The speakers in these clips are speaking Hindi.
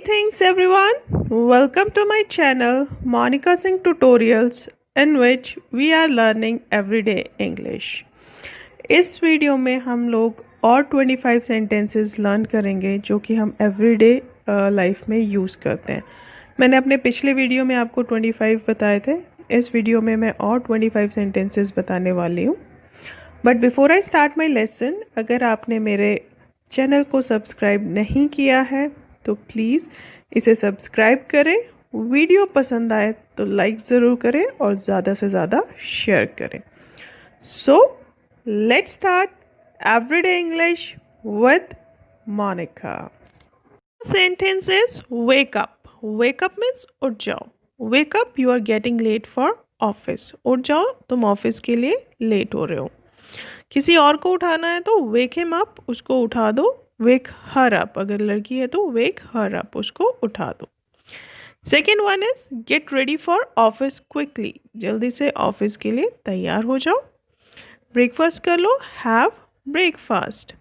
Greetings everyone. Welcome to my channel Monika Singh Tutorials in which we are learning everyday English. इस वीडियो में हम लोग और 25 सेंटेंसेस लर्न करेंगे जो कि हम एवरीडे लाइफ में यूज़ करते हैं। मैंने अपने पिछले वीडियो में आपको 25 बताए थे। इस वीडियो में मैं और 25 सेंटेंसेस बताने वाली हूँ। But before I start my lesson, अगर आपने मेरे चैनल को सब्सक्राइब नहीं किया है तो प्लीज़ इसे सब्सक्राइब करें। वीडियो पसंद आए तो लाइक ज़रूर करें और ज़्यादा से ज़्यादा शेयर करें। So let's start everyday English with Monica. Sentence is wake up. Wake up means उठ जाओ। Wake up, you are getting late for office. उठ जाओ, तुम ऑफिस के लिए लेट हो रहे हो। किसी और को उठाना है तो वेक हिम अप, उसको उठा दो। वेक हर अप, अगर लड़की है तो वेक हर अप, उसको उठा दो। Second one is get ready for office quickly. जल्दी से ऑफिस के लिए तैयार हो जाओ। ब्रेकफास्ट कर लो, have breakfast.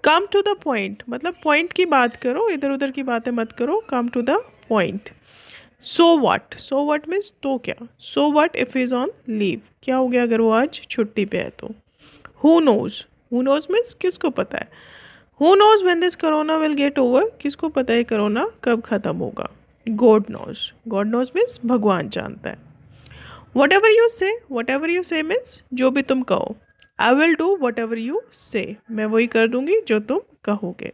Come to the point, मतलब पॉइंट की बात करो, इधर उधर की बातें मत करो। Come to the point. So what, so what means तो क्या। So what if is on leave, क्या हो गया अगर वो आज छुट्टी पे है तो। Who knows, who knows means किसको पता है। Who knows when this corona will get over, किसको पता है कोरोना कब ख़त्म होगा। God knows, God knows means भगवान जानता है। Whatever you say means जो भी तुम कहो। I will do whatever you say, मैं वही कर दूंगी जो तुम कहोगे।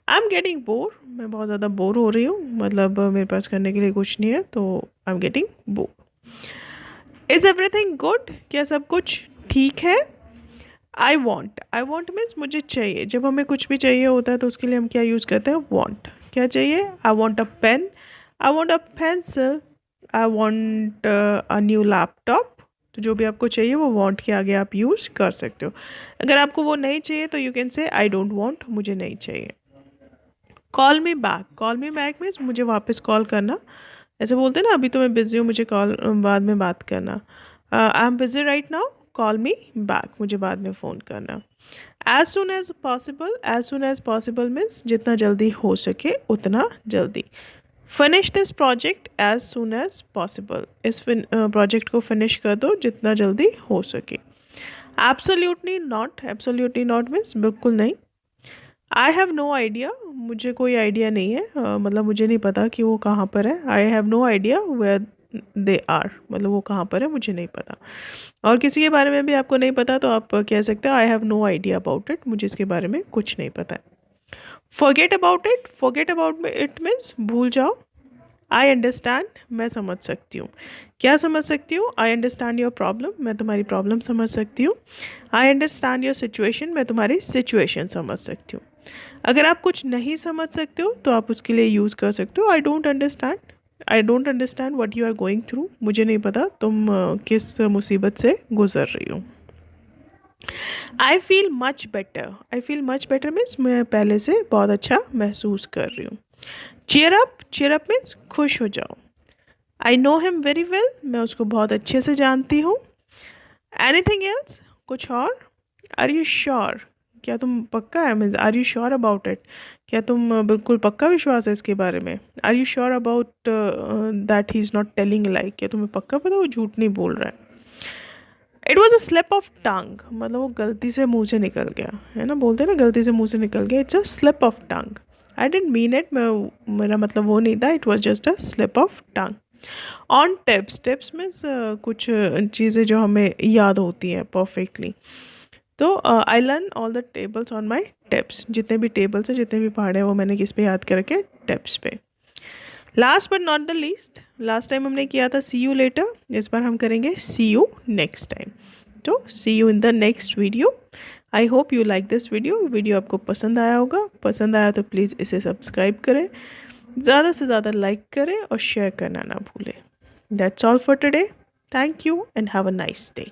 आई एम गेटिंग बोर, मैं बहुत ज़्यादा बोर हो रही हूँ, मतलब मेरे पास करने के लिए कुछ नहीं है तो I am getting bore. Is everything good, क्या सब कुछ ठीक है। आई वॉन्ट मीन्स मुझे चाहिए। जब हमें कुछ भी चाहिए होता है तो उसके लिए हम क्या यूज़ करते हैं, वॉन्ट। क्या चाहिए, I want a pen, I want a pencil, I want a new laptop. तो जो भी आपको चाहिए वो वॉन्ट के आगे आप यूज़ कर सकते हो। अगर आपको वो नहीं चाहिए तो you can say I don't want, मुझे नहीं चाहिए। Call me back, call me back means मुझे वापस कॉल करना। ऐसे बोलते हैं ना, अभी तो मैं बिज़ी हूँ, मुझे कॉल बाद में बात करना। I am busy right now, call me back, मुझे बाद में फ़ोन करना। As soon as possible means जितना जल्दी हो सके उतना जल्दी। Finish this project as soon as possible, इस प्रोजेक्ट को फिनिश कर दो जितना जल्दी हो सके। एब्सोल्युटली नॉट मीन्स बिल्कुल नहीं। आई हैव नो आइडिया, मुझे कोई आइडिया नहीं है, मतलब मुझे नहीं पता कि वो कहाँ पर है। I have no idea where they are, मतलब वो कहाँ पर है मुझे नहीं पता। और किसी के बारे में भी आपको नहीं पता तो आप कह सकते हो I have no idea about it, मुझे इसके बारे में कुछ नहीं पता है। फॉरगेट अबाउट इट मीन्स भूल जाओ। आई अंडरस्टैंड, मैं समझ सकती हूँ। क्या समझ सकती हूँ, आई अंडरस्टैंड योर प्रॉब्लम, मैं तुम्हारी प्रॉब्लम समझ सकती हूँ। आई अंडरस्टैंड योर सिचुएशन, मैं तुम्हारी सिचुएशन समझ सकती हूँ। अगर आप कुछ नहीं समझ सकते हो तो आप उसके लिए यूज़ कर सकते हो I don't understand what you are going through, मुझे नहीं पता तुम किस मुसीबत से गुजर रही हो। I feel much better means मैं पहले से बहुत अच्छा महसूस कर रही हूँ। चीयर अप मीन्स खुश हो जाओ। I know him very well, मैं उसको बहुत अच्छे से जानती हूँ। एनीथिंग एल्स, कुछ और। आर यू श्योर, क्या तुम पक्का है means are you sure about it, क्या तुम बिल्कुल पक्का विश्वास है इसके बारे में। Are you sure about that he is not telling like, क्या तुम्हें पक्का पता वो झूठ नहीं बोल रहा है। It was a slip of टंग, मतलब वो गलती से मुँह से निकल गया है ना, बोलते हैं ना गलती से मुँह से निकल गया। It's a slip of tongue, I didn't mean it, मेरा मतलब वो नहीं था, it was just a slip of tongue. On tips means कुछ चीज़ें जो हमें याद होती हैं परफेक्टली। तो I learn all the tables on my tips, जितने भी टेबल्स हैं, जितने भी पहाड़े हैं वो मैंने किस पे याद कर रखे, टिप्स पे। Last but not the least, last time हमने किया था सी यू लेटर, इस बार हम करेंगे सी यू नेक्स्ट टाइम। तो see you in the next video. I hope you like this video आपको पसंद आया होगा। पसंद आया तो प्लीज़ इसे सब्सक्राइब करें, ज़्यादा से ज़्यादा लाइक करें और शेयर करना ना भूलें। That's all for today. Thank you and have a nice day.